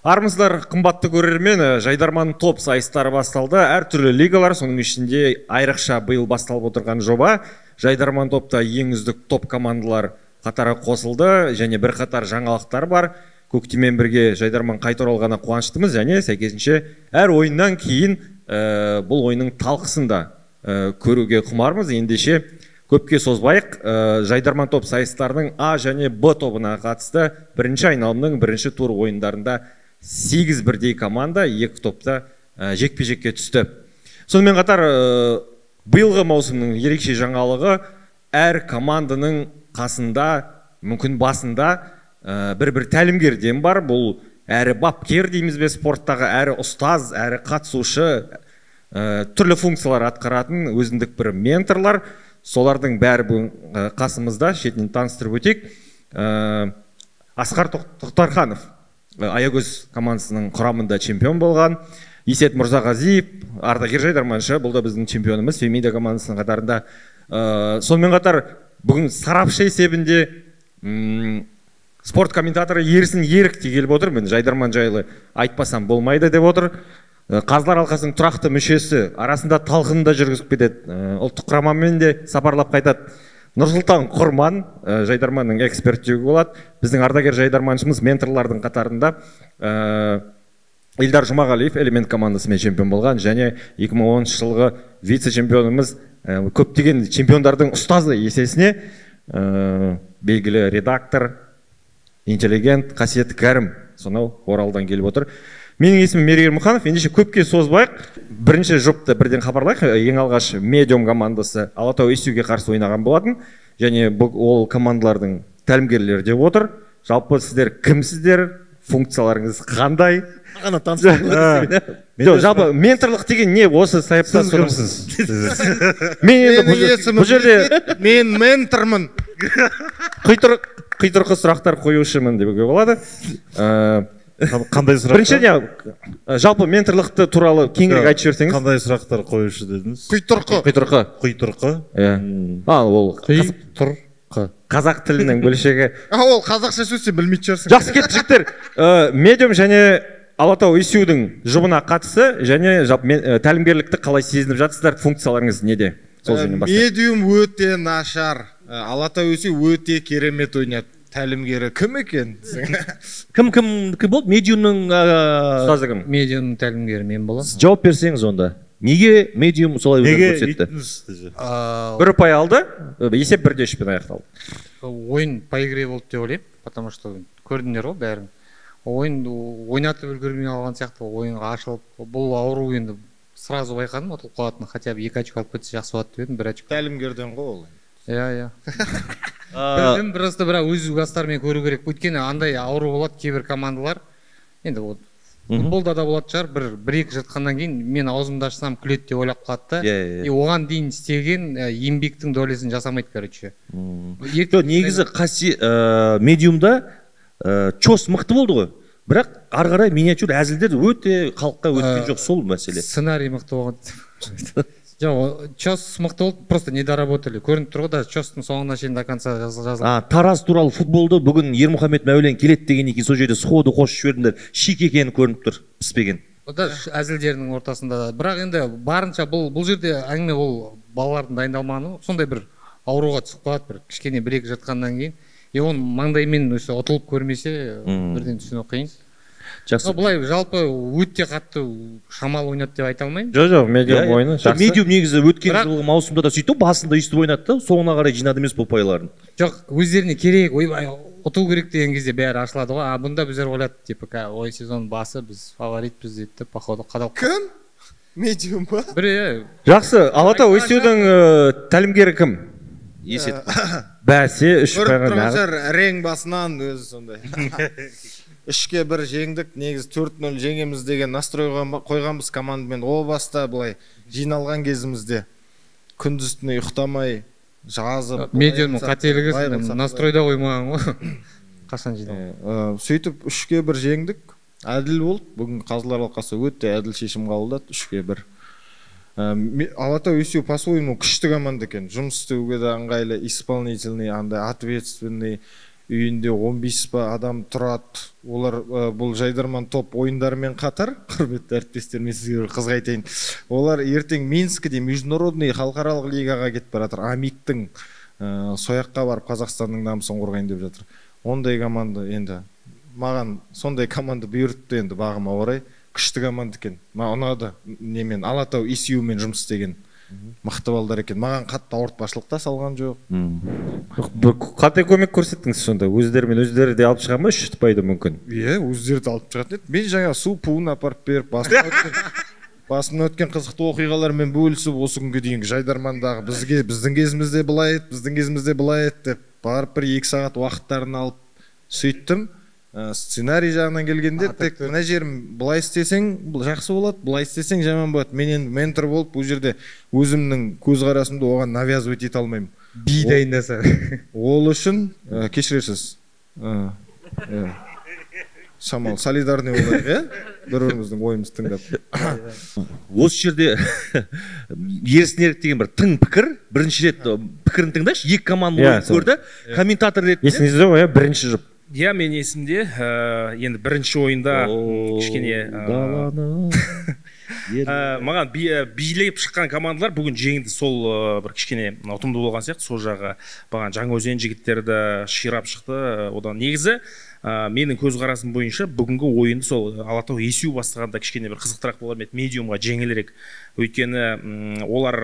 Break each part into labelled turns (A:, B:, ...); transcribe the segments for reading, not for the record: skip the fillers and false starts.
A: Армысыздар, қымбатты көрермен, Жайдарман топ сайыстары басталды. Әртүрлі лигалар, соның ішінде айрықша биыл басталып отырған жоба. Жайдарман топта ең үздік топ командалар қатары қосылды, және бір қатар жаңалықтар бар. Көктеммен бірге Жайдарман қайта оралғанына қуаныштымыз, және сәйкесінше әр ойыннан кейін бұл ойынның талқысында көруге құмармыз. Ендеше көпке созбайық, Жайдарман топ сайыстарының А және Б тобына қатысты бірінші айналымның бірінші тур ойындарында 8 бірдей команда екі топта жекпе-жекке түсті. Сонымен қатар биылғы маусымның ерекше жаңалығы, әр команданың қасында, мүмкін басында бір тәлімгерден бар. Бұл әрі бапкер дейміз бе спорттағы, әрі ұстаз, әрі қатысушы, түрлі функциялар атқаратын өзіндік бір менторлар. Солардың бәрі қасымызда, шетінен таныстырып өтейік. Асқар Тоқтарханов, Аягөз командасының құрамында чемпион болған. Есет Мұрзағазиев, ардагер жайдарманшы, бұл да біздің чемпионымыз Фемида командасының қатарында. Сонымен қатар бүгін сарапшы есебінде спорт комментаторы Ерсін Ерік те келіп отыр. Мен Жайдарман жайлы айтпасам болмайды деп отыр. Қазылар алқасының тұрақты мүшесі, арасында талқыны да жүргізіп кетеді. Ұлттық құрамамен де сапарлап қайтады. Нұрсұлтан Құрман, Жайдарманның эксперттігі болады. Біздің ардагер жайдарманшымыз менторлардың қатарында. Илдар Жұмағалиев элемент командасымен чемпион болған, және 2010 жылғы вице-чемпионымыз, көптеген чемпиондардың ұстазы есесіне, белгілі редактор, интеллигент, қасиетті кәрім, сонау Оралдан келіп отыр. Менің есімім Мерейір Мұханов. Ендеше көпке созбайық, бірінші жұпты бірден хабарлайық. Ең алғаш Медиум командасы Алатау Исюге қарсы ойнаған болатын, және ол командалардың тәлімгерлері деп отыр. Жалпы сіздер кімсіздер, функцияларыңыз қандай?
B: Ана таныстырып.
A: Жалпы менторлық деген не осы сайыпта?
B: Сіз кімсіз?
A: Бұл жерде
B: мен ментормын.
A: Қитұрқы сұрақтар қоюшымын деуге болады.
B: Қандай сұрақтар?
A: Біріншіден, жалпы менторлықты туралы кеңірек айтып жіберсеңіз.
B: Қандай сұрақтар қоюшы дедіңіз?
A: Қитұрқы. Ол қазақ тілінің бөлшегі.
B: Ол қазақша сөз сен білмейтін шығарсың.
A: Жақсы, кетті жігіттер. Медиум және Алатау Исюдің жұбына қатысы, және тәлімгерлікті қалай сезініп жатсыздар, функцияларыңыз неде?
B: Медиум өте нашар, Алатау Исю өте керемет ойнады. Тәлімгері кім екен?
C: Кім болды? Медиумның
A: ұстазы кім?
D: Медиумның тәлімгері мен боламын.
C: Жауап берсеңіз онда. Неге медиум солай өнер көрсетті?
A: Бір ұпай алды, есеп 1-3-пен аяқталды.
D: Ойын по игре болды деп ойлаймын, потому что көрдіңдер ғой бәрін. Ойын ойнатып үлгермей алған сияқты, ойынға ашылып, бұл ауру енді сразу байқадым, ұтылып қалатын, хотя бы 2 очко алып кетсе жақсы болады деп едім, 1 очко.
B: Тәлімгерден ғой ол.
D: Иә. Білдім, просто бірақ өз ұғастарымен көру керек. Өйткені андай ауру болады кейбір командалар. Енді футболда да болады шығар, бір-екі жатқаннан кейін мен аузымды ашсам күледі деп ойлап қалады да. И оған дейін істеген еңбектің долесін жасамайды, короче.
C: Негізі медиумда чос мықты болды ғой. Бірақ ары қарай миниатюр әзілдер өте халыққа өткен жоқ, сол мәселе.
D: Сценарий мықты болған. Чос мықты болды, просто недоработали. Көрініп тұр ғой да, чостың соңына шейін до конца жазылған.
C: Тараз туралы футболды бүгін Ермұхамед Мәулен келеді дегеннен кейін сол жерде сходу қосып жібердіңдер. Шик екені көрініп тұр, піспеген.
D: Да, әзілдерінің ортасында да. Бірақ енді барынша бұл жерде әңгіме ол балалардың дайындалмағаны, сондай бір ауруға түсіп қалады, бір кішкене 1-2 жатқаннан кейін. Оны маңдаймен ұтылып көрмесе, бірден түсіну қиын.
C: Жақсы.
D: Бұлай жалпы өте қатты шамал ойнады деп айта алмайын.
A: Жоқ, медиум ойны жақсы.
C: Медиум негізі өткен жылғы маусымда да сөйтіп, басында өйстіп ойнады да, соңына қарай жинады емес бұл ұпайларын.
D: Жоқ, өздеріне керек, ойбай, ұту керек деген кезде бәрі ашылады ғой. Бұнда біздер ойлады, типа, ой, сезон басы, біз фаворитпіз дейді, походу қадалып.
B: Кім? Медиум ба?
A: Жақсы, Алатау Исюдің тәлімгері кім?
C: Есет.
A: Бәсе, 3
B: пайға нағып. Рең басынан өзі сондай. 3-1 жеңдік, негіз 4-0 жеңеміз деген настрой қойғанбыз командамен. О баста бұлай жиналған кезімізде күндіз-түні ұйықтамай жазып.
D: Медиумның қателігі настройда қоймаған ғой. Қашан жиналған?
B: Сөйтіп 3-1 жеңдік. Әділ болды. Бүгін қазылар алқасы өте әділ шешім қабылдады. 3-1. Алатау Исю по-своему күшті команда екен. Жұмыс істеуге де ыңғайлы, исполнительный, ответственный. үйінде 15 па адам тұрады. Олар бұл жайдарман топ ойындарымен қатар, құрметті әріптестер, мен сізге бір қызық айтайын. Олар ертең Минскіде международный халықаралық лигаға кетіп бара жатыр. Амиктің сояққа барып Қазақстанның намысын қорғайын деп жатыр. Ондай команда енді маған сондай команда бұйыртты енді бағыма орай. Күшті команда екен. Маған ұнады. Немен Алатау ИСЮ-мен жұмыс істеген. Мықты балдар екен. Маған қатты ауыртпашылықта салған жоқ.
A: Қандай көмек көрсеттіңіз сонда? Өздерімен өздері де алып шыға ма, шүтпайды мүмкін?
B: Иә, өздері де алып шығатын еді. Мен жаңа су пуын апарып беріп, басымнан өткен қызықты оқиғалармен бөлісіп, осы күнге дейінгі жайдармандағы біздің кезімізде былай еді, біздің кезімізде былай еді деп барып бір 2 сағат уақыттарын алып сөйттім. Сценарий жағынан келгенде тек мына жерім былай істесең жақсы болады, былай істесең жаман болады. Мен енді ментор болып бұл жерде өзімнің көзқарасымды оған навязывать ете алмаймын.
D: Би дайындаса.
B: Ол үшін кешірерсіз. Шамал солидарный болайық, иә? Бір-біріміздің ойымызды тыңдап.
C: Осы жерде ерсінерік деген бір тың пікір, бірінші рет пікірін тыңдашы, екі команда ойын көрді, комментатор ретінде.
A: Есіңізде ғой, бірінші жұп.
E: Иә, мен есімде, енді бірінші ойында кішкене маған билеп шыққан командалар бүгін жеңді, сол бір кішкене ұтымды болған сияқты. Сол жағы маған Жаңаөзен жігіттерді ширап шықты. Одан негізі менің көзқарасым бойынша бүгінгі ойынды сол Алатау ИСЮ бастағанда кішкене бір қызықтырақ болар ма еді, медиумға жеңілірек. Өйткені олар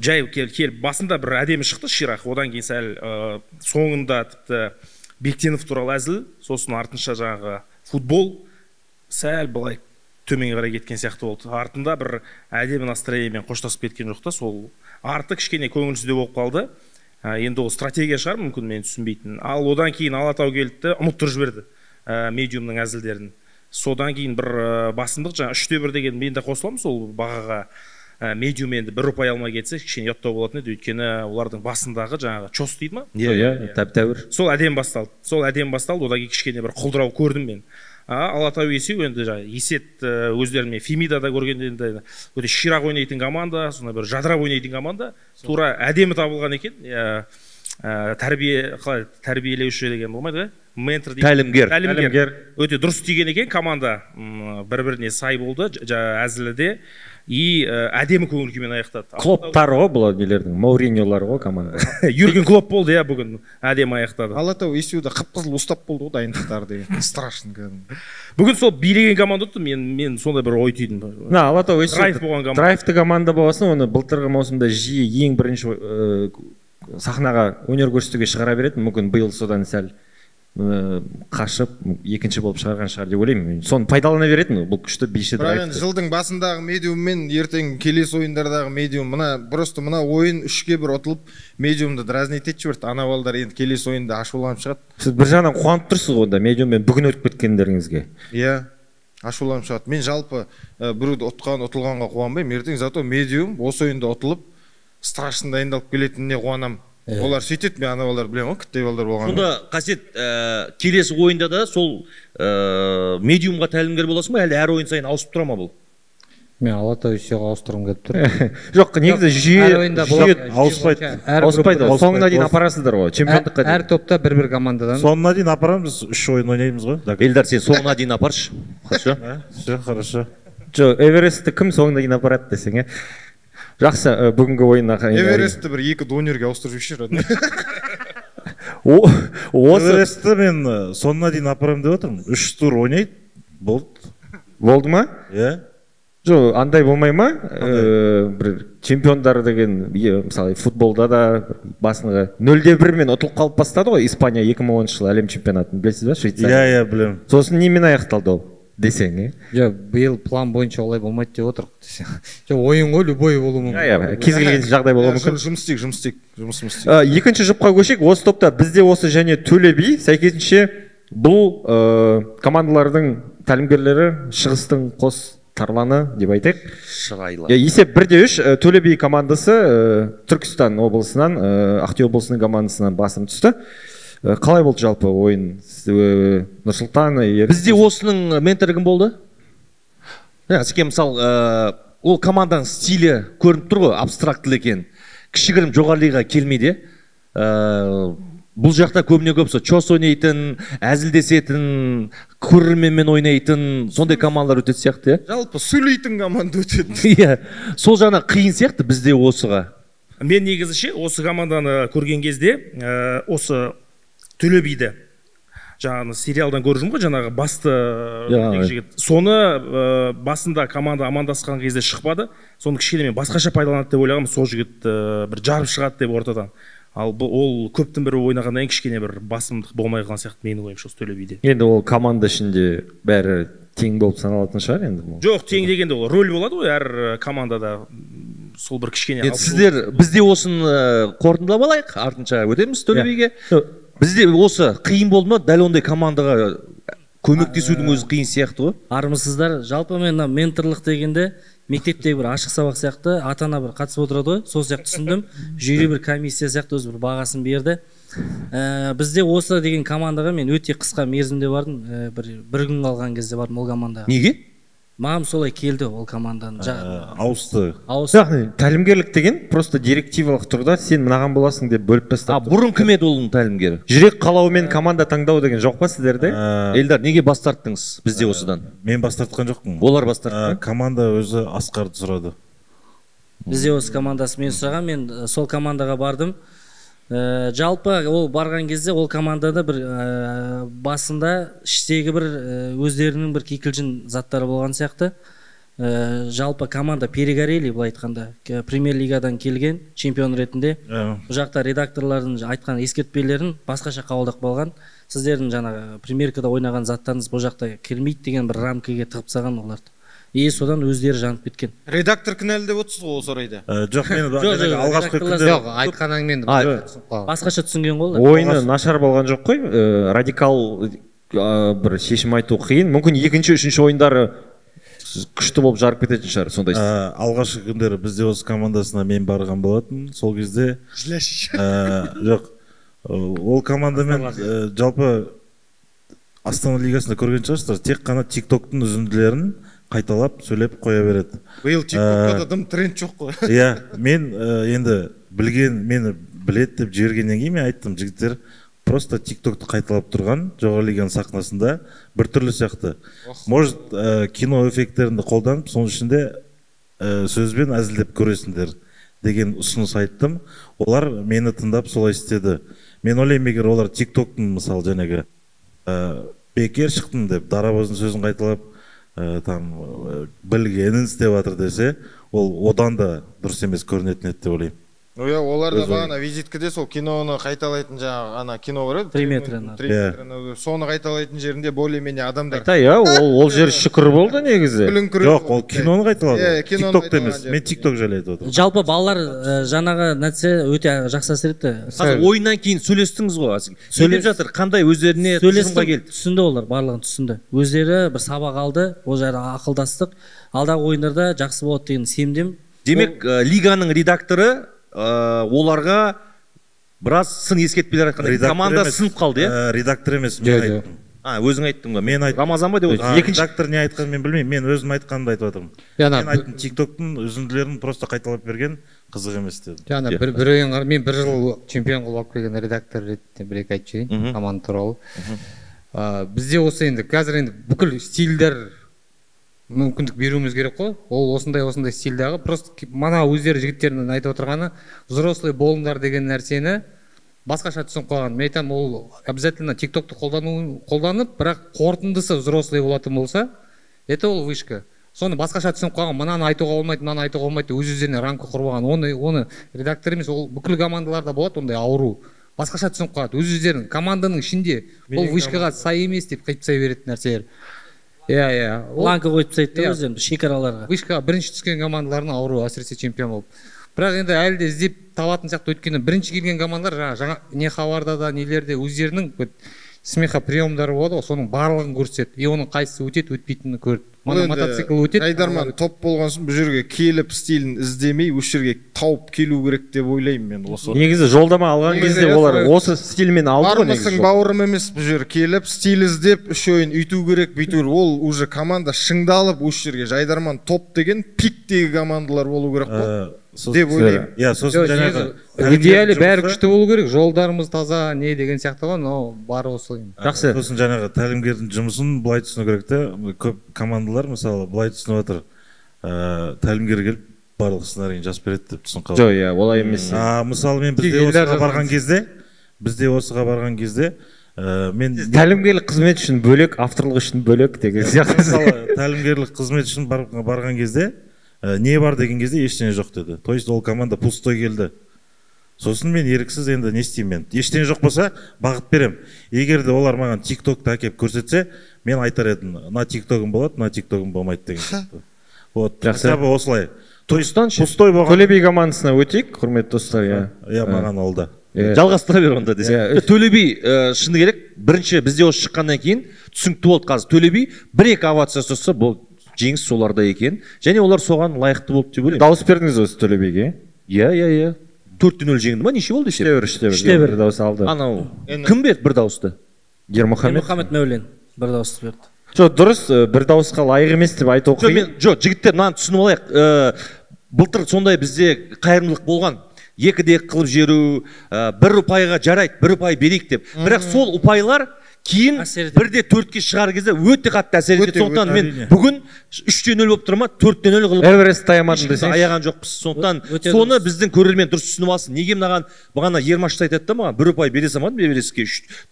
E: жай келіп басында бір әдемі шықты ширақ, одан кейін сәл соңында тіпті Бектенов туралы әзіл, сосын артынша жаңағы футбол сәл былай төменге қарай кеткен сияқты болды. Артында бір әдемі настроениемен қоштасып кеткен жоқ та, сол арты кішкене көңілсіздеу болып қалды. Енді ол стратегия шығар мүмкін, мен түсінбейтін. Ал одан кейін Алатау келді, ұмыттырып жіберді медиумның әзілдерін. Содан кейін бір басымдық, жаңа 3-1 деген мен де қосыламын сол бағаға. Медиум енді бір ұпай алмай кетсе кішкене ұяттау болатын еді, өйткені олардың басындағы жаңағы чос дейді ма?
A: Иә, тәп-тәуір.
E: Сол әдем басталды. Одан кейін кішкене бір құлдырау көрдім мен. Алатау ИСЮ енді есет өздеріме Фемидада көргенде енді өте ширақ ойнайтын команда, сондай бір жадырап ойнайтын команда, тура әдемі табылған екен. Тәрбиелеуші деген болмайды ғой? Ментор дейді. Тәлімгер. Өте дұрыс деген екен команда. Бір-біріне сай болды, әзілі де. И әдемі көңіл күймен аяқтады.
A: Клоптар ғой бұл нелердің, Мауриньолар ғой команда.
E: Юрген Клоп болды, иә, бүгін әдемі аяқтады.
B: Алатау ИСЮ-да қып-қызыл ұстап болды ғой дайындықтар деген. Страшно кәдімгі.
E: Бүгін сол билеген команда ұтты, мен сондай бір ой түйдім.
A: Алатау ИСЮ драйвты команда болғасын, оны былтырғы маусымда жиі ең бірінші сахнаға өнер көрсетуге шығара береді. Мүмкін биыл содан сәл қашып екінші болып шығарған шығар деп ойлаймын. Соны пайдалана беретін бұл күшті биші драйв.
B: Жылдың басындағы медиум мен ертең келесі ойындардағы медиум мына ойын 3-1 ұтылып медиумды дразнить етіп жіберді. Ана балдар енді келесі ойында ашуланып шығады.
A: Сіз бір жағынан қуанып тұрсыз ғой онда медиуммен бүгін өтіп кеткендеріңізге.
B: Иә, ашуланып шығады. Мен жалпы біреуді ұтылғанға қуанбаймын. Ертең зато медиум осы ойында ұтылып страшно дайындалып келетініне қуанамын. Олар сөйтеді, мен ана балдар білемін ғой, күттей балдар болған.
C: Сонда қасет келесі ойында да сол медиумға тәлімгер боласың ба, әлде әр ойын сайын ауысып тұра ма бұл?
D: Мен Алатау ИСЮ-ға ауыстырғым келіп тұр.
A: Жоқ, негізі жүйе ауыспайды. Соңына дейін апарасыздар ғой, чемпиондыққа дейін.
D: Әр топта бір-бір командадан.
F: Соңына дейін апарамыз, 3 ойын ойнаймыз ғой.
C: Елдар, сен соңына дейін апаршы. Хорошо?
F: Все, хорошо.
A: Жоқ, Эверестті кім соңына дейін апарады десең, е? Жақсы, бүгінгі ойынға
B: Эверестті бір 2 донерге ауыстырып жіберші.
F: Эверестті мен соңына дейін апарам деп отырмын. 3 тур ойнайды,
A: болды ма?
F: Иә.
A: Жоқ, андай болмай ма? Бір чемпиондар деген, мысалы футболда да басынға 0-1 мен ұтылып қалып бастады ғой, Испания 2010 жылы әлем чемпионатын, білесіз ба?
F: Швейцария. Иә, білем.
A: Сосын немен аяқталды ол? Десең,
D: Жоқ, биыл план бойынша олай болмайды деп отырық десең. Жоқ, ойын ғой, любой болуы мүмкін.
A: Кез келген жағдай болуы мүмкін.
B: Жұмыс істейік.
A: Екінші жұпқа көшейік. Осы топта бізде осы және Төле би, сәйкесінше бұл командалардың тәлімгерлері шығыстың қос тарланы деп айтайық.
C: Шырайлы.
A: Есеп 1-3, Төле би командасы Түркістан облысынан, Ақтөбе облысының командасынан басым түсті. Қалай болды жалпы ойын? Нұрсұлтан
C: бізде осының менторы кім болды? Сізге мысалы ол команданың стилі көрініп тұр ғой, абстрактілі екен. Кішігірім жоғары лигаға келмейді. бұл жақта көбіне көп чос ойнайтын, әзілдесетін, көрерменмен ойнайтын сондай командалар өтеді сияқты, иә?
B: Жалпы сөйлейтін команда өтеді.
C: Иә. Сол жағына қиын сияқты бізде осыға.
E: Мен негізі осы команданы көрген кезде осы Төле биді жаңағы сериалдан көріп жүрмін ғой, жаңағы басты жігіт. Соны басында команда амандасқан кезде шықпады. Соны кішкене мен басқаша пайдаланады деп ойлағанмын. Сол жігіт бір жарып шығады деп ортадан. Ал ол көптің бірі ойнағаннан кейін кішкене бір басымдық болмай қалған сияқты менің ойымша осы Төле биде.
A: Енді ол команда ішінде бәрі тең болып саналатын шығар енді.
E: Жоқ, тең дегенде ол рөл болады ғой әр командада. Сол бір кішкене.
C: Сіздер бізде осын қорытындылап алайық, артынша өтеміз Төле биге. Бізде осы қиын болды ма? Дәл ондай командаға көмектесудің өзі қиын сияқты ғой.
G: Армысыздар. Жалпы мен менторлық дегенде мектептегі бір ашық сабақ сияқты ата-ана бір қатысып отырады ғой. Сол сияқты түсіндім. Жүйелі бір комиссия сияқты өзі бір бағасын берді. Бізде осы деген командаға мен өте қысқа мерзімде бардым. бір күн қалған кезде бардым ол командаға.
C: Неге?
G: Маған солай келді ол команданың.
F: Ауысты.
A: Яғни тәлімгерлік деген просто директивалық тұрда сен мынаған боласың деп бөліп тастап.
C: Бұрын кім еді оның тәлімгері?
A: Жүрек қалауымен команда таңдау деген жоқ па сіздерде?
C: Елдар, неге бас тарттыңыз бізде осыдан?
F: Мен бас тартқан жоқпын.
C: Олар бас тартты.
F: Команда өзі Асқарды сұрады.
G: Бізде осы командасы мен сұраған, мен сол командаға бардым. Жалпы ол барған кезде ол командада бір басында іштегі бір өздерінің бір кикілжін заттары болған сияқты. Жалпы команда перегорели, былай айтқанда, премьер лигадан келген чемпион ретінде. Бұл жақта редакторлардың айтқан ескертпелерін басқаша қабылдап қалған. Сіздердің жаңағы премьеркада ойнаған заттарыңыз бұл жақта келмейді деген бір рамкаға тығып тастаған оларды. Содан өздері жанып кеткен.
B: Редактор кінәлі деп отырсыз ғой осы орайда.
F: Жоқ, мен алғашқы күнде
D: айтқаннан мен
G: басқаша түсінген ғой.
A: Ойыны нашар болған жоқ қой. Радикал бір шешім айту қиын. Мүмкін екінші, үшінші ойындары күшті болып жарып кететін шығар, сондай.
F: Алғашқы күндері бізде осы командасына мен барған болатын. Сол кезде жоқ, ол командамен жалпы Астана лигасында көрген шығарсыздар, тек қана TikTok-тың үзінділерін қайталап сөйлеп қоя береді.
B: Биыл TikTok-та да дым тренд жоқ қой.
F: Иә, мен енді мені білет деп жібергеннен кейін мен айттым, жігіттер просто TikTok-ты қайталап тұрған жоғары лиганың сахнасында бір түрлі сияқты. Может, кино эффекттерінде қолданып, соның ішінде сөзбен әзілдеп көресіңдер деген ұсыныс айттым. Олар мені тыңдап солай істеді. Мен ойлаймын, егер олар TikTok-тың мысалы жаңағы бекер шықтым деп дарабоздың сөзін қайталап білгенін істеп жатыр десе, ол одан да дұрыс емес көрінетін еді деп ойлаймын.
B: Олар да бағана визиткіде сол киноны қайталайтын жаңағы ана кино бар еді.
G: 3 метрін.
B: Соны қайталайтын жерінде более-менее адамдар.
A: Ол жер шүкір болды негізі.
F: Жоқ, ол киноны қайталады. TikTok емес. Мен TikTok жайлы айтып отырмын.
G: Жалпы балалар жаңағы нәрсе өте жақсы әсер етті.
C: Қазір ойыннан кейін сөйлестіңіз ғой. Сөйлеп жатыр, қандай өздеріне тұжырымға келді?
G: Түсінді олар, барлығын түсінді. Өздері бір сабақ алды, ол жайлы ақылдастық. Алдағы ойындарда жақсы болады деген сенімдемін.
C: Демек, лиганың редакторы оларға біраз сын ескертпелер айтқан. Команда сынып қалды, иә?
F: Редактор емес, мен айттым.
C: Өзің айттың ба?
F: Мен айттым.
C: Рамазан ба деп отырсың?
F: Редактор не айтқанын мен білмеймін. Мен өзім айтқанымды айтып отырмын. Мен айттым, TikTok-тың үзінділерін просто қайталап берген қызық емес дедім.
D: Жаңа бір ойынға мен бір жыл чемпион қылып келген редактор ретінде бір-екі айтып жіберейін команда туралы. Бізде осы енді қазір енді бүкіл стильдер мүмкіндік беруіміз керек қой. Ол осындай стильдағы просто мана өздері жігіттердің айтып отырғаны взрослый болыңдар деген нәрсені басқаша түсініп қойған. Мен айтамын, ол обязательно TikTok-ты қолданып, бірақ қорытындысы взрослый болатын болса, это ол вышка. Соны басқаша түсініп қойған. Мынаны айтуға болмайды, мынаны айтуға болмайды, өз-өздеріне рамка құрып алған. Оны редактор емес, ол бүкіл командаларда болады ондай ауру. Басқаша түсініп қояды. Өз-өздерінің команданың ішінде ол вышкаға сай емес деп қайтып сай беретін нәрселер.
G: Ланка қойып тастайды да өздерін шекараларға.
D: Вышкаға бірінші түскен командалардың ауру, әсіресе чемпион болып. Бірақ енді әлі де іздеп табатын сияқты, өйткені бірінші келген командалар жаңа не хабарда да нелерде өздерінің смеха приемдары болады, соның барлығын көрсетеді. И оның қайсысы өтеді, өтпейтінін көрді. Мотоцикл өтеді.
B: Жайдарман топ болған соң бұл жерге келіп стилін іздемей, осы жерге тауып келу керек деп ойлаймын мен осы.
A: Негізі жолдама алған кезде олар осы стильмен алды ғой негізі.
B: Бармысың бауырым емес, бұл жер келіп стиль іздеп үш ойын үйту керек, бүйту керек. Ол уже команда шыңдалып осы жерге Жайдарман топ деген пиктегі командалар болу керек қой. деп ойлаймын.
F: иә сосын жаңағы
D: идеале бәрі күшті болу керек, жолдарымыз таза, не деген сияқты ғой, но бары осы.
A: жақсы.
F: сосын жаңағы тәлімгердің жұмысын былай түсіну керек те, көп командалар мысалы былай түсініп жатыр, тәлімгер келіп барлық сценарийін жазып береді деп түсініп қалады.
A: жоқ, иә, олай емес.
F: Мысалы мен бізде осыға барған кезде мен
A: тәлімгерлік қызмет үшін бөлек, авторлық үшін бөлек деген сияқты.
F: мысалы тәлімгерлік қызмет үшін барған кезде не бар деген кезде ештеңе жоқ деді. То есть ол команда пустой келді. Сосын мен еріксіз енді не істеймін мен? Ештеңе жоқ болса бағыт берем. Егер де олар маған TikTok-та әкеп көрсетсе, мен айтар едім, мына TikTok-ым болады, мына TikTok-ым болмайды деген сияқты. Вот, хотя бы осылай. То есть пустой болған.
A: Төле би командасына өтейік, құрметті достар, иә.
F: Иә, маған ол да.
C: Жалғастыра бер онда десе. Төле би шыны керек, бірінші бізде осы шыққаннан кейін түсінікті болды қазір. Төле би 1-2 овация жасаса, бұл жеңіс соларда екен. Және олар соған лайықты болды деп ойлаймын.
A: Дауыс бердіңіз осы Төле биге?
C: Иә. 4-0 жеңді ма? Неше болды десе?
A: 3-1 дауыс алды.
C: Анау кім берді бір дауысты?
G: Ермұхамед Мәулен бір дауыс берді.
A: Жоқ, дұрыс, бір дауысқа лайық емес деп айту қиын.
C: Жоқ, жігіттер, мынаны түсініп алайық. Былтыр сондай бізде қайырымдылық болған. 2-де қылып жеру, 1 ұпайға жарайды, 1 ұпай берейік деп. Бірақ сол ұпайлар кейін 1-де 4-ке шығар кезде өте қатты әсер етеді. Сондықтан мен бүгін 3-0 болып тұрма, 4-0 қылып
A: Эверест таямадым десең.
C: Аяған жоқпыз. Сондықтан соны біздің көрермен дұрыс түсініп алсын. Неге бағана Ермаш айтады да маған 1 ұпай бере салмадым Эверестке.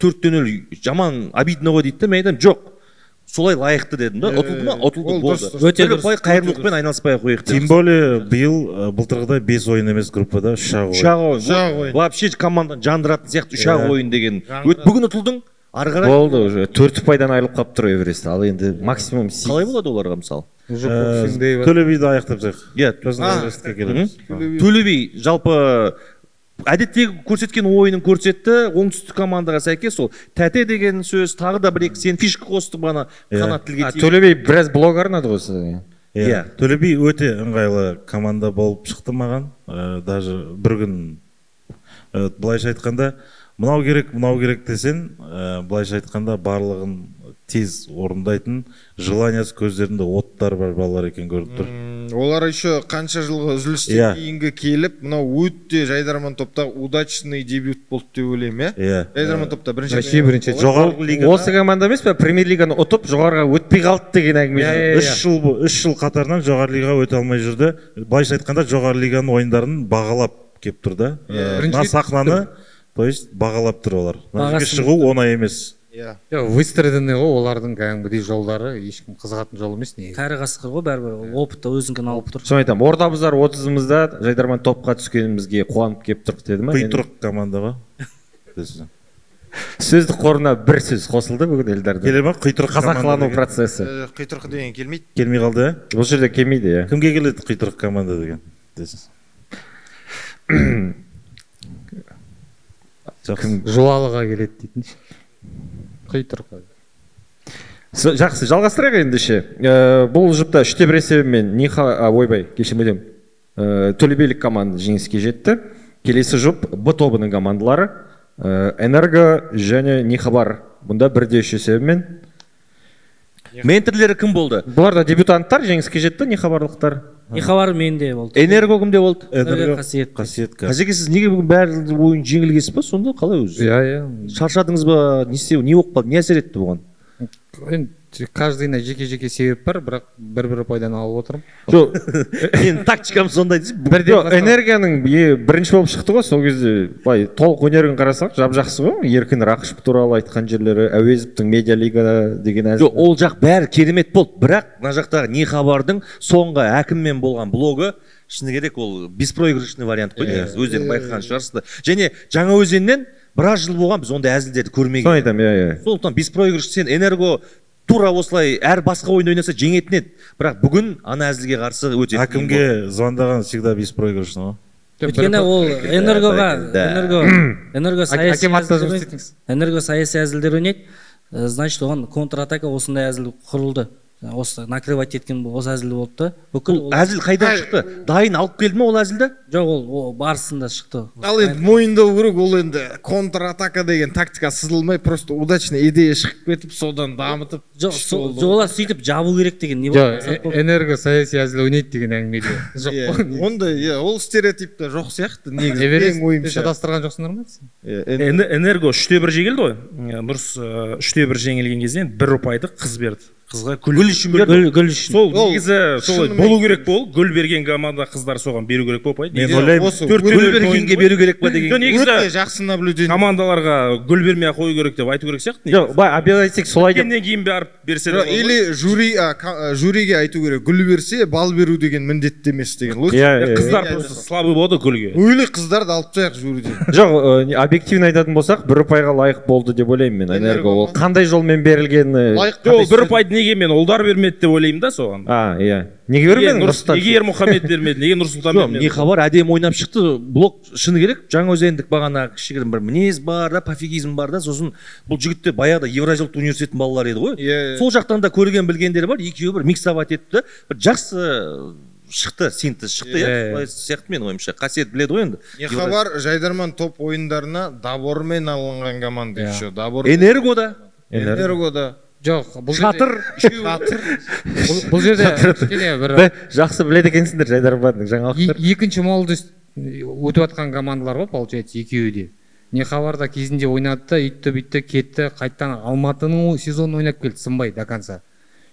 C: 4-0 жаман обидно ғой дейді. Мен айтамын, жоқ. Солай лайықты дедім да. Ұтылды ма? Ұтылды болды.
G: Өте дұрыс.
C: Қайырымдылықпен айналыспай ақ қойық.
F: Тем более биыл былтырғыдай 5 ойын емес группада 3-ақ
C: ойын. Вообще команданы жандыратын сияқты 3-ақ ойын деген. Бүгін ұтылдың, ары қарай
A: болды уже. 4 ұпайдан айырылып қалып тұр Эверест. Ал енді максимум 8.
C: Қалай болады оларға мысалы?
F: Төле биді аяқтап жайық.
C: Иә, Төле би жалпы әдеттегі көрсеткен ойынын көрсетті, оңтүстік командаға сәйкес сол тәте деген сөз, тағы да 1-2 сен фишка қосты бана қанат тілге тиіп.
A: Төле би біраз блог арнады ғой сізге.
F: Иә, Төле би өте ыңғайлы команда болып шықты маған. Даже бір күн былайша айтқанда мынау керек десең, былайша айтқанда барлығын тез орындайтын, желаниясы көздерінде оттар бар балалар екен көріп тұр.
B: Олар еще қанша жылғы үзілістен кейінгі келіп, мынау өте Жайдарман топта удачный дебют болды деп ойлаймын,
F: иә.
B: Жайдарман топта
A: бірінші жоғарғы лига. Осы команда емес пе, премьер лиганы ұтып, жоғарыға өтпей қалды деген әңгіме.
F: 3 жыл қатарынан жоғары лигаға өте алмай жүрді. Былайша айтқанда жоғары лиганың ойындарын бағалап кеп тұр да. Мына сахнаны, то есть бағалап тұр олар. Шығу оңай емес.
D: Выстроенный ғой олардың кәдімгідей жолдары, ешкім қызығатын жол емес.
G: Кәрі қасқыр ғой, бәрібір опытты өзіңкін алып тұр.
A: Соны айтамын, ордабыздар 30-ымызда Жайдарман топқа түскенімізге қуанып кеп тұрық деді ма?
F: Құйтұрық командаға.
A: Сөздік қорына бір сөз қосылды бүгін елдерде.
F: Келе ма? Құйтұрық
A: қазақлану процесі.
B: Құйтұрық деген келмейді.
F: Келмей қалды, ә?
A: Бұл жерде келмейді, иә.
F: Кімге келеді құйтұрық команда деген?
D: Жуалыға келеді дейтін. Құйтұрқа.
A: Жақсы, жалғастырайық ендеше. Бұл жұпта 3-1 есебімен Төле билік команда жеңіске жетті. Келесі жұп Б тобының командалары Энерго және Нихабар. Бұнда 1-3 есебімен.
C: Ментрлері кім болды?
A: Бұлар да дебютанттар, жеңіске жетті, Нихабарлықтар.
G: Нихабар менде болды.
C: Энерго кімде болды?
G: Энерго
F: Қасиетка.
C: Қасеке, сіз неге бүгін бәрі ойын жеңілгесіз ба? Сонда қалай өзі?
D: Иә.
C: Шаршадыңыз ба? Не болып қалды? Не әсер етті бұған?
D: Каждыйына жеке-жеке себеп бар, бірақ бір ұпайдан алып отырмын.
C: Жоқ, мен тактикам сондай дейсіз.
A: Энергияның бірінші болып шықты ғой, сол кезде толық өнерін қарасақ, жап-жақсы ғой. Еркін Рақышев туралы айтқан жерлері, Әуезовтың медиалига деген әзір.
C: Жоқ, ол жақ бәрі керемет болды, бірақ мына жақтағы Нихабардың соңғы әкіммен болған блогы шыны керек ол беспроигрышный вариант қой, өздерің байқаған шығарсыздар. Және Жаңаөзеннен біраз жыл болған, біз ондай әзілдерді көрмеген.
A: Соны айтамын, иә.
C: Сондықтан беспроигрыш сен Энерго тура осылай әр басқа ойын ойнаса жеңетін еді. Бірақ бүгін ана әзілге қарсы өте
F: әкімге звондаған всегда беспроигрышный ғой.
G: Өйткені ол Энерго саяси әзілдер ойнайды. Значит, оған контратака осындай әзіл құрылды. осы накрывать еткен осы әзіл болды да. Бүкіл
C: Бұл әзіл қайдан шықты? Дайын алып келді ме ол әзілді?
G: жоқ ол барысында шықты.
B: Ал енді мойындау керек, ол енді контратака деген тактика сызылмай, просто удачный идея шығып кетіп, содан дамытып.
G: жоқ олар сөйтіп жабу керек деген не
D: жоқ энерго саяси әзіл ойнайды деген әңгімеде жоқ.
B: Ондай ол стереотипте жоқ сияқты негізі.
D: Эверест шатастырған жоқсыңдар ма сен?
E: Энерго 3-1 жеңілді ғой. Дұрыс, 3-1 жеңілген кезде бір ұпайды қыз берді. Қызға гүл үшін берді. Сол негізі солай болу керек бол. Гүл берген команда қыздар соған беру керек болып
F: Мен ойлаймын,
C: Гүл бергенге беру керек па деген.
B: Өте жақсы наблюдение.
E: Командаларға гүл бермей ақ қою керек деп айту керек сияқты.
A: Жоқ, бай объявить солай деп.
E: Кеннен кейін барып берсе де.
B: Или жюриге айту керек, гүл берсе бал беру деген міндетті емес деген.
E: Қыздар просто слабый болды гүлге.
B: Или қыздарды алып тастайық жюриден.
A: Жоқ, объективно айтатын болсақ, бір ұпайға лайық болды деп ойлаймын мен. Энерго ол қандай жолмен берілгені.
E: Жоқ, бір ұпайды неге мен ұлдар бермеді деп ойлаймын да соған.
A: Иә. Неге бермедің Нұрсұлтан?
E: Неге Ермұхамед бермеді? Неге Нұрсұлтан бермеді?
C: Не хабар, әдемі ойнап шықты. Блок шыны керек, жаңаөзендік бағана кішігірім бір мінез бар да, пофигизм бар да, сосын бұл жігіттер баяғыда Евразия ұлттық университетінің балалары еді ғой. Сол жақтан да көрген білгендері бар, екеуі бір миксовать етті да, бір жақсы шықты, синтез шықты, иә. Сияқты мен ойымша, қасиет біледі ғой енді.
B: Не хабар, Жайдарман топ ойындарына Дабормен алынған команда еще.
C: Энергода.
B: Энергода.
D: Жоқ,
C: Шатыр.
D: бұл жерде кішкене бір
A: жақсы біледі екенсіңдер Жайдарманның жаңалықтар.
D: Екінші молодость өтіп жатқан командалар ғой, получается, екеуі де. Не хабарда кезінде ойнады да, үйтті бүйтті кетті, қайттан Алматының сезонын ойнап келді, сынбай до конца.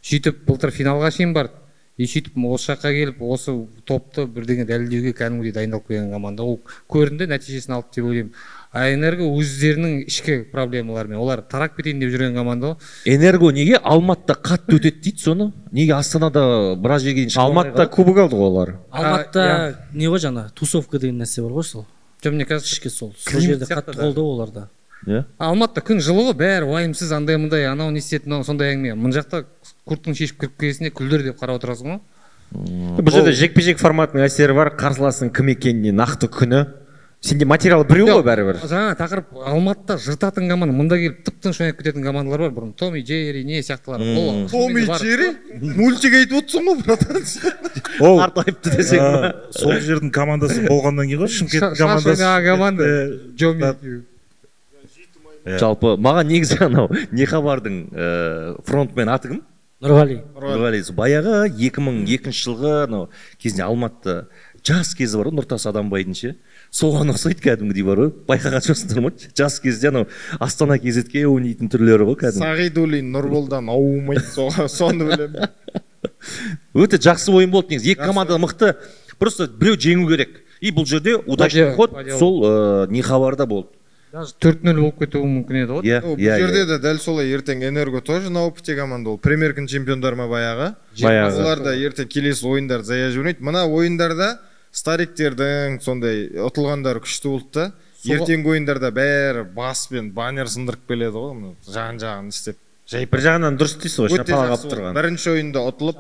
D: Сөйтіп былтыр финалға шейін барды. И сөйтіп осы жаққа келіп, осы топты бірдеңе дәлелдеуге кәдімгідей дайындалып келген команда. Ол көрінді, нәтижесін алды деп ойлаймын. Энерго өздерінің ішкі проблемаларымен, олар тарап кетейін деп жүрген команда ғой.
C: Энерго неге Алматыда қатты өтеді дейді соны? Неге Астанада біраз жерге дейін шыға алмай
A: Алматыда кубок алды ғой олар.
G: Алматыда не ғой жаңа, тусовка деген нәрсе бар ғой сол.
D: Жоқ, мне кажется,
G: ішкі сол жерде қатты қолды оларда.
D: Алматыда күн жылы ғой, бәрі уайымсыз, андай-мындай, анау не істеді, мынау сондай әңгіме. Мына жақта куртканы шешіп кіріп келесіне күлдір деп қарап отырасың ғой.
A: Бұл жерде жекпе-жек форматының әсері бар, қарсыласың кім екеніне нақты күні. Сенде материал біреу ғой бәрібір.
D: Жаңа тақырып Алматыда жыртатын команда, мұнда келіп тып-тыныш ойнап кететін командалар бар бұрын. Том и Джерри, не сияқтылар.
B: Том и Джерри? Мультик айтып отырсың ғой, братан.
C: Ол артайыпты десең.
F: Сол жердің командасы болғаннан кейін ғой, Шымкент командасы.
C: Жалпы маған негізі анау не хабардың фронтмен аты кім?
G: Нұрғали.
C: Баяғы 2002 жылғы анау кезінде Алматыда жас кезі бар ғой, Нұртас Адамбайдың ше. Соған ұқсайды кәдімгідей бар ғой. Байқаған жоқсыңдар ма? Жас кезде анау Астана кезетке ойнайтын түрлері ғой кәдімгі.
B: Сағидуллин Нұрболдан аумайды, соны білемін.
C: Өте жақсы ойын болды негізі. Екі команда мықты. Просто біреу жеңу керек. И бұл жерде удачный ход сол не хабарда болды.
D: Даже 4-0 болып кетуі мүмкін еді ғой.
B: Бұл жерде де дәл солай ертең Энерго тоже на опыте команда ол. Премьер-кін чемпиондар ма баяғы. Олар да ертең келесі ойындар зая жөнейді. Мына ойындарда стариктердің сондай ұтылғандары күшті болды да. Ертеңгі ойындарда бәрі баспен баннер сындырып келеді ғой. Жан-жағын істеп.
A: Бір жағынан дұрыс дейсіз ғой, шапалақ алып тұрған.
B: Бірінші ойында ұтылып,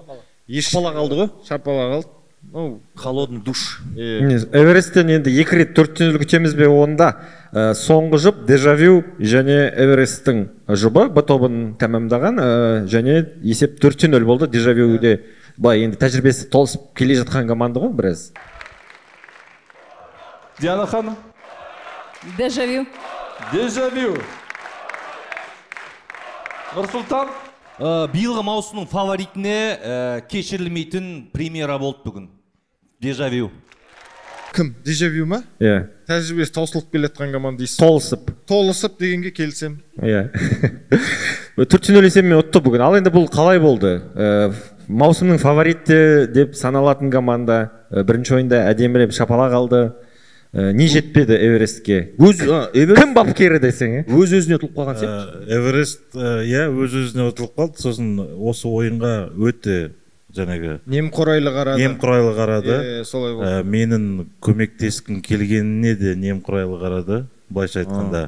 C: шапалақ алды ғой.
B: Шапалақ алды.
C: Холодный душ.
A: Эвересттен енді 2 рет 4-0 күтеміз бе онда. Соңғы жұп Дежавю және Эвересттің жұбы Б тобын тәмамдаған және есеп 4-0 болды. Дежавюде былай енді тәжірибесі толысып келе жатқан команда ғой біраз.
H: Диана ханым.
I: Дежавю.
H: Нұрсұлтан.
C: Биылғы маусымның фаворитіне кешірілмейтін премьера болды бүгін. Дежавю.
B: Кім? Дежавю ма?
A: Иә.
B: Тәжірибесі таусылып келеткен команда дейсіз. Толысып дегенге келсем.
A: Иә. 4-0 есебімен ұтты бүгін. Ал енді бұл қалай болды? Маусымның фавориті деп саналатын команда бірінші ойында әдеміреп шапалақ алды. Не жетпеді Эверестке? Кім бапкері десең?
C: Өз-өзіне ұтылып қалған сияқты.
F: Эверест, өз-өзіне ұтылып қалды. Сосын осы ойынға өте жаңағы
B: немқұрайлы
F: қарады.
B: Солай болды.
F: Менің көмектескім келгеніне де немқұрайлы қарады. Былайша айтқанда.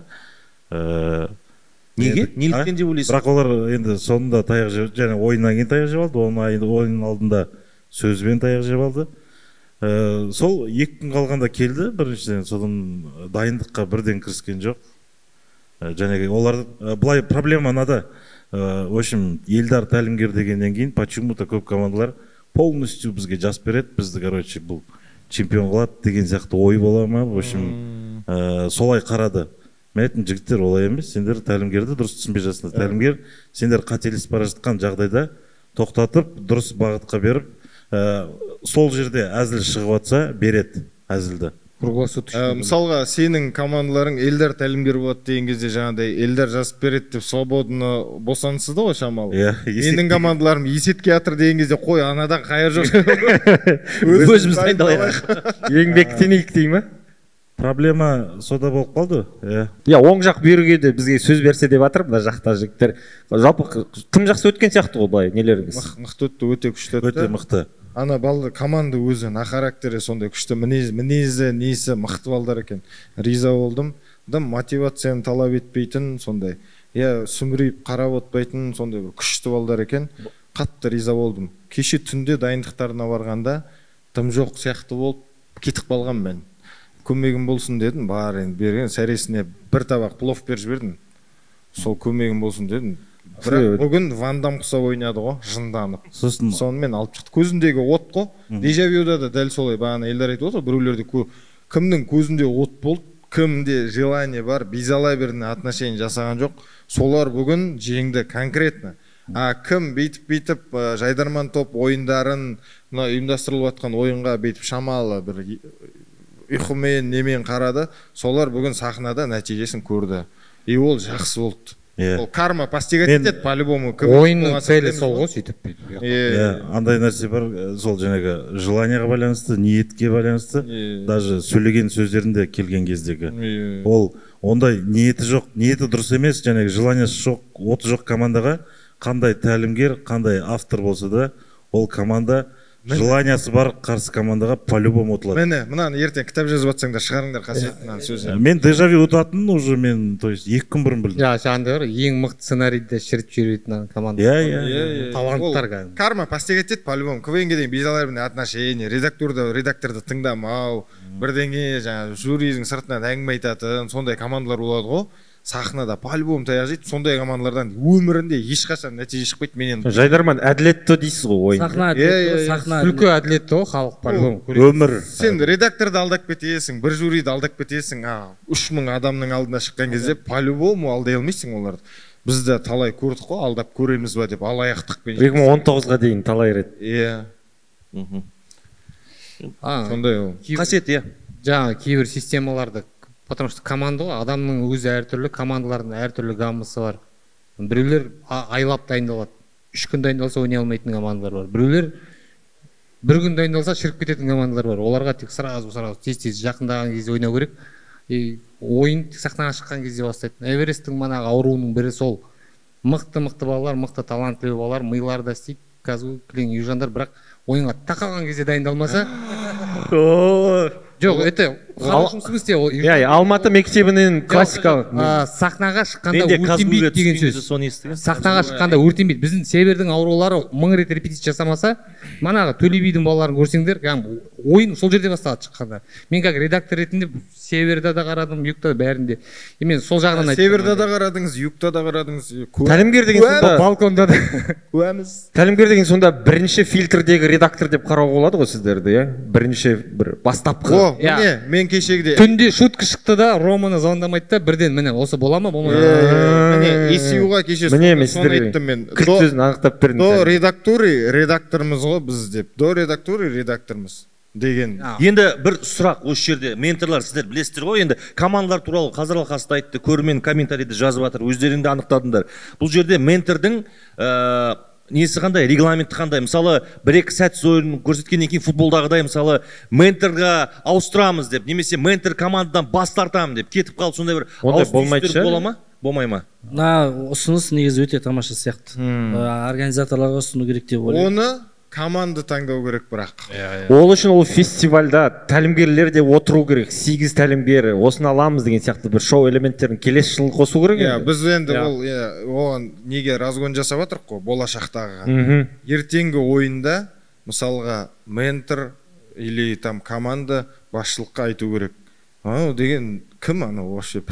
C: Неге? Неліктен деп ойлайсың?
F: Бірақ олар енді соңында таяқ жеп, және ойыннан кейін таяқ жеп алды. Ойын алдында сөзбен таяқ жеп алды. Сол 2 күн қалғанда келді біріншіден, содан дайындыққа бірден кіріскен жоқ. Және олар былай проблема мынада, В общем, Елдар тәлімгер дегеннен кейін почему-то көп командалар полностью бізге жазып береді, бізді, короче, бұл чемпион қылады деген сияқты ой бола ма? В общем, солай қарады. Мен айттым, жігіттер, олай емес, сендер тәлімгерді дұрыс түсінбей жатсыңдар. Тәлімгер сендер қателесіп бара жатқан жағдайда тоқтатып, дұрыс бағытқа беріп, сол жерде әзіл шығып жатса береді әзілді.
B: Мысалға сенің командаларың Елдар тәлімгер болады деген кезде жаңағыдай Елдар жазып береді деп свободно босансызды ғой шамалы. Менің командаларым есетке жатыр деген кезде қой анадан қайыр жоқ.
C: Өзіміз дайындалайық.
A: Еңбектенейік дей ма?
F: Проблема сода болып қалды.
A: Оң жақ бүйірге де бізге сөз берсе деп жатыр мына жақта жігіттер. Жалпы тым жақсы өткен сияқты ғой былай нелеріңіз.
B: Мықты өтті, өте күшті өтті.
F: Өте мықты.
B: Ана балды команда өзі, характері сондай күшті, мінезі, несі мықты балдар екен. Риза болдым. Мотивацияны талап етпейтін, сондай. Сүмірейіп қарап отпайтын, сондай бір күшті балдар екен. Қатты риза болдым. Кеше түнде дайындықтарына барғанда тым жоқ сияқты болып кетіп қалған мен. Көмегім болсын дедім, бар енді берген сәресіне бір табақ плов беріп жібердім. Сол көмегім болсын дедім. Бірақ бүгін Вандам құса ойнады ғой, жынданып. Сонымен алып шықты. Көзіндегі от қой. Дежавюда да дәл солай. Бағана Елдар айтып отыр, біреулерде кімнің көзінде от болды, кімде желание бар, безалаберный отношение жасаған жоқ. Солар бүгін жеңді конкретно. Кім бейтіп Жайдарман топ ойындарын, ұйымдастырылып жатқан ойынға бейтіп шамалы бір ұйқымен немен қарады, солар бүгін сахнада нәтижесін көрді. Ол жақсы болды. Ол карма постигать етеді по-любому.
D: Ойынның цели сол ғой сөйтіп.
F: Андай нәрсе бар, сол жаңағы желанияға байланысты, ниетке байланысты, даже сөйлеген сөздерінде келген кездегі. Ол ондай ниеті жоқ, ниеті дұрыс емес, жаңағы желаниясы жоқ, оты жоқ командаға қандай тәлімгер, қандай автор болса да, ол команда желаниясы бар қарсы командаға по-любому ұтылады.
B: Мынаны ертең кітап жазып жатсаңдар шығарыңдар қасиетін сөзі.
F: Мен дежавю ұтатын уже мен, то есть 2 күн бұрын білдім.
D: Жаңағыдай ең мықты сценарийді шіріп жіберетін команда. Таланттар кәдімгі.
B: Карма постигать етеді по-любому. КВН-ге деген безалаберный отношение, редакторды тыңдамау, бірдеңе жаңағы жюридің сыртынан әңгіме айтатын, сондай командалар болады ғой. Сахнада по-любому таяқ жейді, сондай командалардан өмірінде ешқашан нәтиже шықпайды менен.
A: Жайдарман әділетті дейсіз ғой ойын.
D: Сахна күлкі әділетті ғой, халық по-любому.
A: Өмір.
B: Сен редакторды алдап кетесің, бір жюриді алдап кетесің, 3000 адамның алдына шыққан кезде по-любому алдай алмайсың оларды. Бізді талай көрдік қой, алдап көреміз ба деп алаяқтықпен.
A: 2019-ға дейін талай рет.
B: Сондай ол.
C: Қасиет,
D: жаңағы кейбір системаларды, потому что команда ғой, адамның өзі әртүрлі, командалардың әртүрлі гаммасы бар. Біреулер айлап дайындалады, 3 күн дайындалса ойнай алмайтын командалар бар. Біреулер 1 күн дайындалса шіріп кететін командалар бар. Оларға тек сразу тез жақындаған кезде ойнау керек. Ойын сахнаға шыққан кезде бастайды. Эвересттің манағы ауруының бірі сол. Мықты балалар, мықты талантлы балалар, милары да істейді, қазу кілең южандар, бірақ ойынға тақалған кезде дайындалмаса. Жоқ, это хорошем смысле.
A: Алматы мектебінен классикалық.
D: Сахнаға шыққанда өртенбейді деген сөз. Сахнаға шыққанда өртенбейді. Біздің Севердің аурулары 1000 рет репетиция жасамаса, манағы Төле бидің балаларын көрсеңдер, ойын сол жерде басталады шыққанда. Мен как редактор ретінде Северда да қарадым, Югта да бәрінде. Мен сол жағынан айттым.
B: Северда да қарадыңыз, Югта да қарадыңыз.
A: Тәлімгер деген сонда
B: балконда да куәміз.
A: Тәлімгер деген сонда бірінші фильтрдегі редактор деп қарауға болады ғой сіздерді, бірінші бір бастапқы.
B: Мен кешегіде
D: түнде шутка шықты да, Романы звондамайды да, бірден міне осы бола ма, болмай ма?
B: Міне ЕСЮ-ға кеше соны айттым мен.
A: Кілт сөзін анықтап бердім.
B: До редактуры редакторымыз ғой біз деп. До редактуры редакторымыз деген.
C: Енді бір сұрақ осы жерде, менторлар сіздер білесіздер ғой, енді командалар туралы қазір алқасты айтты, көрермен комментарийді жазып жатыр, өздеріңді анықтадыңдар. Бұл жерде ментордың несі қандай, регламенті қандай? Мысалы, 1-2 сәтсіз ойын көрсеткеннен кейін футболдағыдай, мысалы, менторға ауыстырамыз деп, немесе ментор командадан бас тартамын деп кетіп қалып, сондай бір ауыстырыстер бола ма? Болмай ма?
G: Ұсыныс негізі өте тамаша сияқты. Организаторларға ұсыну керек деп ойлаймын.
B: Оны команда таңдау керек бірақ.
A: Ол үшін ол фестивальда тәлімгерлер де отыру керек. 8 тәлімгер, осыны аламыз деген сияқты бір шоу элементтерін келесі жылы қосу керек.
B: Біз енді оған неге разгон жасап жатырық қой, болашақтағы. Ертеңгі ойында мысалға ментор или там команда басшылыққа айту керек. Деген кім вообще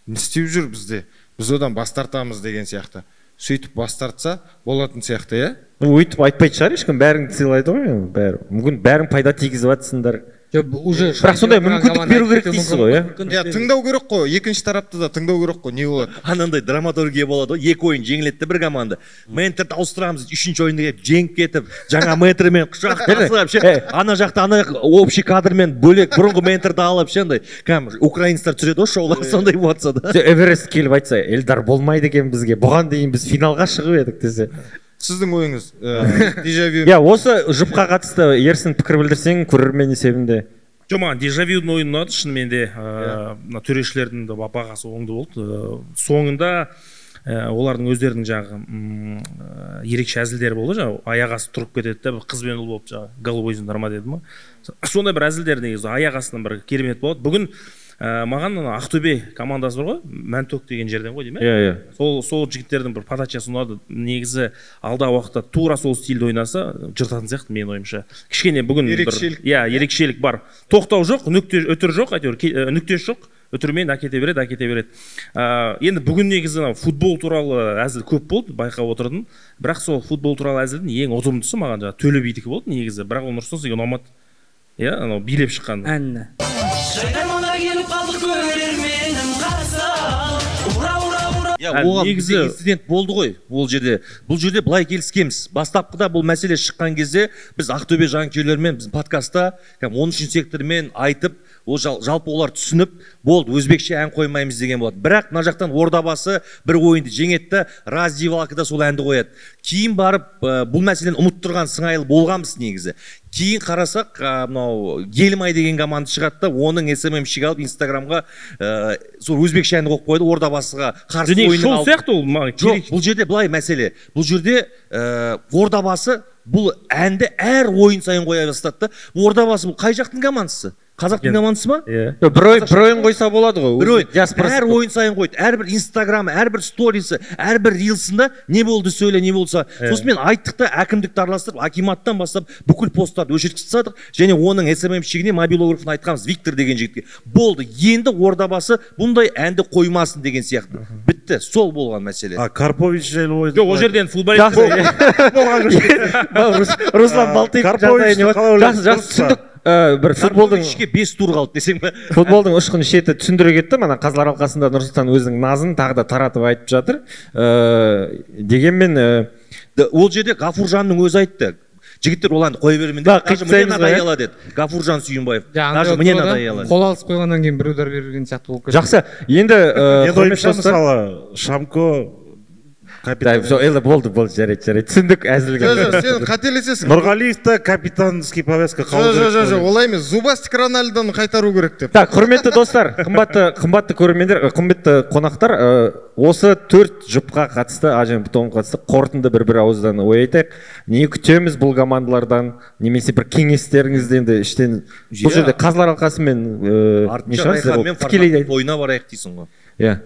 B: не істеп жүр бізде? Біз одан бас тартамыз деген сияқты. сөйтіп бас тартса болатын сияқты, иә?
A: Өйтіп айтпайтын шығар ешкім, бәріңді сыйлайды ғой бәрі. Мүмкін бәрің пайда тигізіп жатсыңдар.
D: Уже
A: бірақ сондай мүмкіндік беру керек дейсіз ғой,
B: иә? Тыңдау керек қой, екінші тарапты да тыңдау керек қой, не болады?
C: Анандай драматургия болады ғой, екі ойын жеңіледі бір команда. Менторды ауыстырамыз, үшінші ойында келіп жеңіп кетіп, жаңа ментормен құшақтасып, ана жақта ана общий кадрмен бөлек бұрынғы менторды алып, андай украинецтер түсіреді ғой шоулар, сондай болса да.
A: Эверест келіп айтса, Эльдар болмайды екен бізге, бұған дейін біз финалға шығып едік десе.
B: Сіздің ойыңыз, дежавю.
A: Я осы жұпқа қатысты ерсін пікір білдірсең, көрермен есебінде.
E: Жоқ, маған дежавюдің ойыны ұнады, шынымен де төрешілердің бағасы оңды болды. Соңында олардың өздерінің жаңағы ерекше әзілдері болды, жаңағы аяқ асты тұрып кетеді де, қыз бен ұл болып жаңағы голубойзың дарма деді ма. Сондай бір әзілдер негізі аяқ астынан бір керемет болады. Бүгін маған Ақтөбе командасы бар ғой, Мәнтөк деген жерден ғой деймін.
A: Иә.
E: Сол жігіттердің бір подачасы ұнады. Негізі алдағы уақытта тура сол стильде ойнаса жыртатын сияқты менің ойымша. Кішкене бүгін ерекшелік бар. Тоқтау жоқ, өтір жоқ, әйтеуір нүктесі жоқ. Өтірмен әкете береді. Енді бүгін негізі футбол туралы әзіл көп болды, байқап отырдым. Бірақ сол футбол туралы әзілдің ең ұтымдысы маған жаңағы Төле бидікі болды негізі. Бірақ ол Нұрсұлтан сізге ұнамады. Иә, анау билеп шыққан.
G: Әнні.
C: Оған бізде инцидент болды ғой ол жерде. Бұл жерде былай келіскеміз. Бастапқыда бұл мәселе шыққан кезде біз Ақтөбе жанкүйерлерімен біз подкастта 13 сектормен айтып, ол жалпы олар түсініп, болды, өзбекше ән қоймаймыз деген болады. Бірақ мына жақтан Ордабасы бір ойынды жеңетті, Раздевалкада сол әнді қояды. Кейін барып бұл мәселені ұмыттырған сыңайлы болғанбыз негізі. Кейін қарасақ, мынау Гелмай деген команда шығатты, оның SMM-шіге алып Инстаграмға сол өзбекше әнді қойып қойды, Ордабасыға қарсы ойынын алып.
E: Шол сияқты ол маған керек.
C: Бұл жерде былай мәселе. Бұл жерде Ордабасы бұл әнді әр ойын сайын қоя бастады. Ордабасы бұл қай жақтың командасы? Қазақтың командасы ма?
A: Бір ойын қойса болады ғой.
C: Бір ойын. Әр ойын сайын қойды. Әрбір Инстаграмы, әрбір сторисі, әрбір рилсында не болды сөйле, не болса. Сосын мен айттық та әкімдікті араластырып, акиматтан бастап бүкіл посттарды өшірткісі тастадық. Және оның SMM-шігіне мобилографын айтқанбыз Виктор деген жігітке. Болды, енді Ордабасы бұндай әнді қоймасын деген сияқты. Бітті, сол болған мәселе.
F: Карпович жайлы ойды.
E: Жоқ, ол жерден футболист
A: Руслан Балтыйық жақсы түсіндік. Бір футболдың
C: ішке 5 тур қалды десең бе?
A: Футболдың ұшқын шеті түсіндіре кетті. Мана Қазылар алқасында Нұрсұлтан өзінің назын тағы да таратып айтып жатыр. Дегенмен
C: ол жерде Ғафуржанның өзі айтты. Жігіттер ол әнді қоя бермен деді. Даже мне надоело деді. Ғафуржан Сүйінбаев. Даже мне надоело.
D: Қол алыс қойғаннан кейін бір удар берген сияқты болып кетті.
A: Жақсы. Енді
F: мысалы Шамко
A: болды, жарайды. Түсіндік әзілге.
B: Сен қателесесің.
F: Нұрғалиевті капитанский повязка қалу керек.
B: Олай емес, Зубастик Рональдоны қайтару керек деп.
A: Так, құрметті достар, қымбатты көрермендер, қымбатты қонақтар, осы 4 жұпқа қатысты, Ажен Бутонға қатысты қорытынды бір ауыздан ой айтайық. Не күтеміз бұл командалардан, немесе бір кеңестеріңізді енді іштен бұл жерде Қазылар алқасымен
C: ойына барайық дейсің ғой.
A: Иә.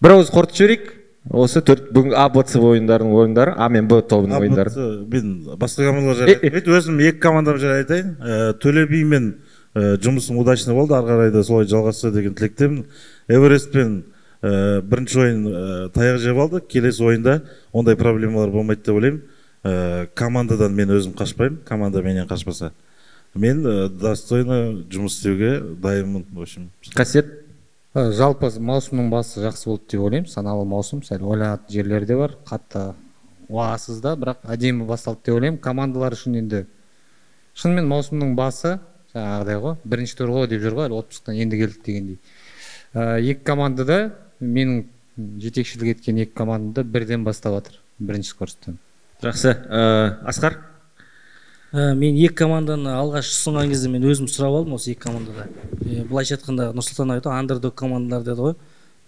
A: Бір ауыз қорытып жіберейік. Осы 4 бүгін А, Б, С ойындарының ойындары, А мен Б тобының ойындары.
F: Мен басқа командалар жайлы өзім 2 командам жайлы айтайын. Төле бимен жұмысым удачный болды, ары қарай да солай жалғасса деген тілектемін. Эверестпен бірінші ойын таяқ жеп алды, келесі ойында ондай проблемалар болмайды деп ойлаймын. Командадан мен өзім қашпаймын, команда менен қашпаса. Мен достойно жұмыс істеуге дайынмын, в общем.
A: Қасиет.
D: Жалпы маусымның басы жақсы болды деп ойлаймын. Саналы маусым, сәл ойланатын жерлері де бар. Қатты уақытсыз да, бірақ әдемі басталды деп ойлаймын. Командалар үшін енді шынымен маусымның басы жаңағыдай ғой, бірінші тур ғой деп жүр ғой, отпусктан енді келдік дегендей. Екі команда да менің жетекшілік еткен екі команда бірден бастап жатыр, бірінші курстан.
A: Жақсы. Асқар?
G: Мен екі команданы алғаш ұсынған кезде мен өзім сұрап алдым осы екі командада. Былайша айтқанда Нұрсұлтан айтты, андердог командалар деді ғой.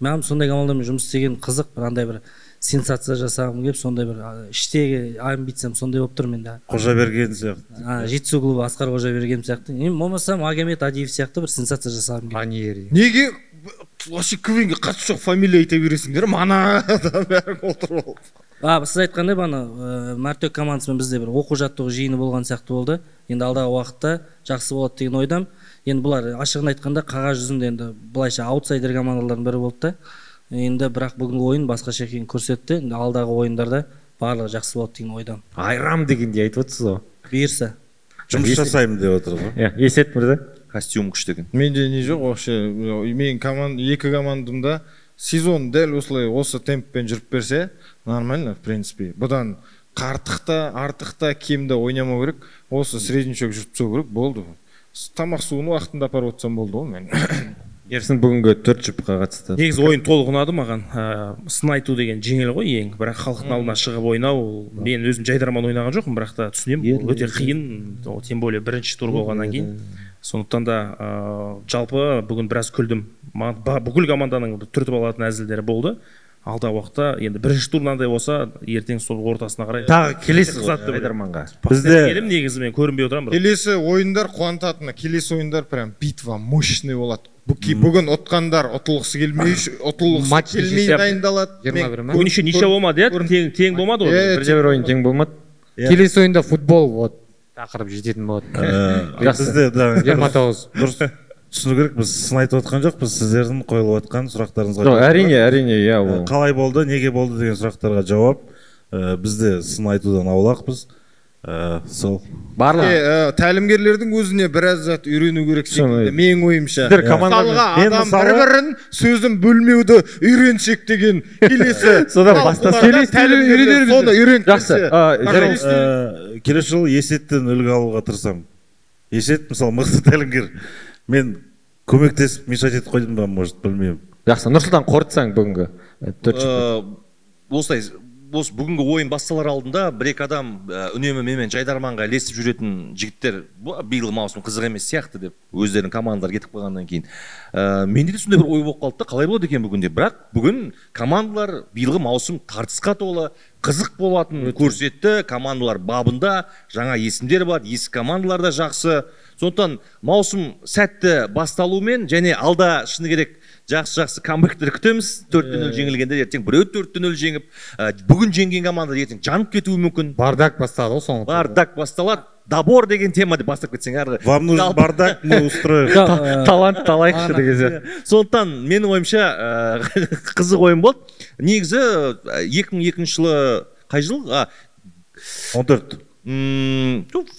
G: Маған сондай командамен жұмыс істеген қызық, бір андай бір сенсация жасағым келіп, сондай бір іштегі амбициям сондай болып тұр менде.
F: Қожаберген сияқты.
G: Жетісу клубы Асқар Қожаберген сияқты. Болмаса Магомед Адиев сияқты бір сенсация жасағым келіп.
B: Неге вообще КВНге қатысы жоқ фамилия айта бересіңдер? Мана бәрі отырып алып.
G: Сіз айтқандай бана Мәртөк командасымен бізде бір оқу жаттығу жиыны болған сияқты болды. Енді алдағы уақытта жақсы болады деген ойдам. Енді бұлар ашығын айтқанда қағаз жүзінде енді былайша аутсайдер командалардың бірі болды да. енді бірақ бүгінгі ойын басқаша екенін көрсетті. Енді алдағы ойындарда барлығы жақсы болады деген ойдамын.
A: Айрам дегенде айтып отырсыз ғой.
G: Бұйырса.
F: Жұмыс жасаймын деп отыр ғой.
A: Иә, Есет мырза.
C: Костюм күшті екен.
B: Менде не жоқ вообще. Мен екі командамда сезон дәл осылай осы темппен жүріп берсе, нормально, в принципе. Бұдан артық та кем де ойнамау керек. Осы среднячок жүріп түсу керек, болды. Тамақ суын уақытында апарып отырсам болды ғой мен.
A: Ерсін бүгінгі 4 жұпқа қатысты.
E: Негізі ойын толық ұнады маған. Сын айту деген жеңіл ғой ең, бірақ халықтың алдына шығып ойнау, мен өзім жайдарман ойнаған жоқпын, бірақ та түсінемін, өте қиын, тем более бірінші тур болғаннан кейін. Сондықтан да жалпы бүгін біраз күлдім. Бүкіл команданың түртіп алатын әзілдері болды. Алдағы уақытта енді бірінші тур мынандай болса, ертең сол ортасына қарай
A: Тағы келесі жайдарманға.
E: Бізде келем негізі мен көрінбей отырамын.
B: Келесі ойындар қуантатыны, келесі ойындар прям битва мощный болады. Бүгін ұтқандар ұтылғысы келмей дайындалады.
E: Бүгін еще ниче болмады, тең болмады ғой.
A: Бір ойын тең болмады.
D: Келесі ойында футбол вот тақырып жететін болады.
F: Бізде
D: 29.
F: Дұрыс түсіну керек, біз сын айтып отқан жоқпыз, сіздердің қойылып отқан сұрақтарыңызға.
A: Жоқ, әрине, иә ол.
F: Қалай болды, неге болды деген сұрақтарға жауап. Бізде сын айтудан аулақпыз. Сол.
A: Барлық
B: тәлімгерлердің өзіне біраз зат үйрену керек секілді, менің ойымша.
A: Мысалға
B: адам бір-бірін сөзін бөлмеуді үйренсек деген келесі.
A: Содан бастаса
B: соны үйреніп
F: жақсы. Келесі жылы Есеттен үлгі алуға тырысамын. Есет мысалы мықты тәлімгер. Мен көмектесіп мешать етіп қойдым ба, может, білмеймін.
A: Жақсы, Нұрсұлтан қорытсаң бүгінгі 4
C: Осылай, осы бүгінгі ойын басталар алдында бір-екі адам үнемі менімен жайдарманға ілесіп жүретін жігіттер биыл маусым қызық емес сияқты деп өздерінің командалары кетіп қалғаннан кейін менде де сондай бір ой болып қалды да, қалай болады екен бүгінде. Бірақ бүгін командалар биылғы маусым тартысқа толы, қызық болатын көрсетті. Командалар бабында, жаңа есімдер бар, ескі командалар да жақсы. Сондықтан маусым сәтті басталуымен және алда шыны керек жақсы камбэктер күтеміз. 4-0 жеңілгенде ертең біреу 4-0 жеңіп, бүгін жеңген команда ертең жанып кетуі мүмкін.
D: Бардак басталады ғой соңғы.
C: Бардак басталады. Добор деген тема деп бастап кетсең әрі.
F: Вам нужен бардак, мы устроим.
A: Талант талайықшы деген.
C: Сондықтан менің ойымша қызық ойын болды. Негізі 2002 жылы қай жыл?
F: 14.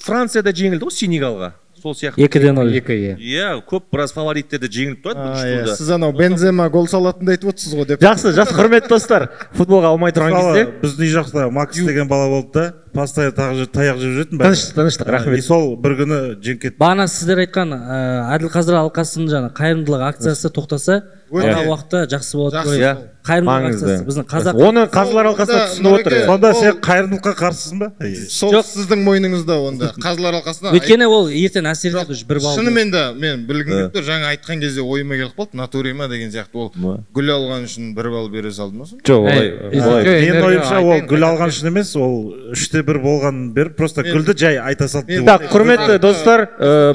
C: Францияда жеңілді ғой Сенегалға. Сол сияқты.
G: 2-0.
C: Иә, көп біраз фавориттерді жеңіліп тұрады.
B: Сіз анау Бензема гол салатынды айтып отырсыз ғой деп.
A: Жақсы, құрметті достар. Футболға алмай тұрған кезде.
F: Біздің үй жақта Макс деген бала болды да, постоянно таяқ жеп жүретін.
A: Тыныштық, рахмет.
F: Сол бір күні жеңіп кетті.
G: Бағана сіздер айтқан Әділқазыр алқасының жаңа қайырымдылық акциясы тоқтаса, алдағы уақытта жақсы болады. Қайырымдылық акциясы біздің қазақ.
A: Оны қазылар алқасына түсініп отыр.
F: Сонда сен қайырымдылыққа қарсысың ба?
B: Сол сіздің мойныңызда онда. Қазылар алқасына.
G: Өйткені ол ертең әсер етеді бір балл.
B: Шынымен де мен білгім келіп жаңа айтқан кезде ойыма келіп қалды, натурема деген сияқты. Ол гүл алған үшін 1 балл бере салды ма?
A: Жоқ,
F: менің ойымша ол гүл алған үшін емес, ол 3-1 болған беріп, просто гүлді жай айта салды.
A: Құрметті достар,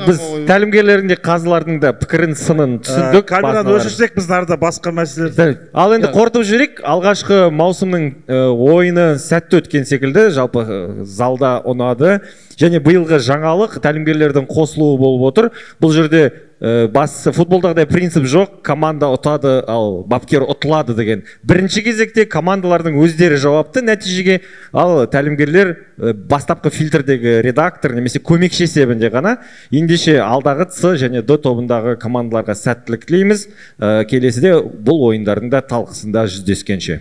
A: біз тәлімгерлердің де қазылардың да пікірін, сынын түсіндік.
F: Камераны өшірсек біз нарда басқа мәселелер.
A: Ал енді қорытып жіберейік. Алғашқы маусымның ойыны сәтті өткен секілді, жалпы залда ұнады. Және биылғы жаңалық тәлімгерлердің қосылуы болып отыр. Бұл жерде бастысы футболдағыдай принцип жоқ, команда ұтады, ал бапкер ұтылады деген. Бірінші кезекте командалардың өздері жауапты нәтижеге, ал тәлімгерлер бастапқы фильтрдегі редактор немесе көмекші есебінде ғана. Ендеше алдағы С және Д тобындағы командаларға сәттілік тілейміз. Келесіде бұл ойындардың да талқысында жүздескенше.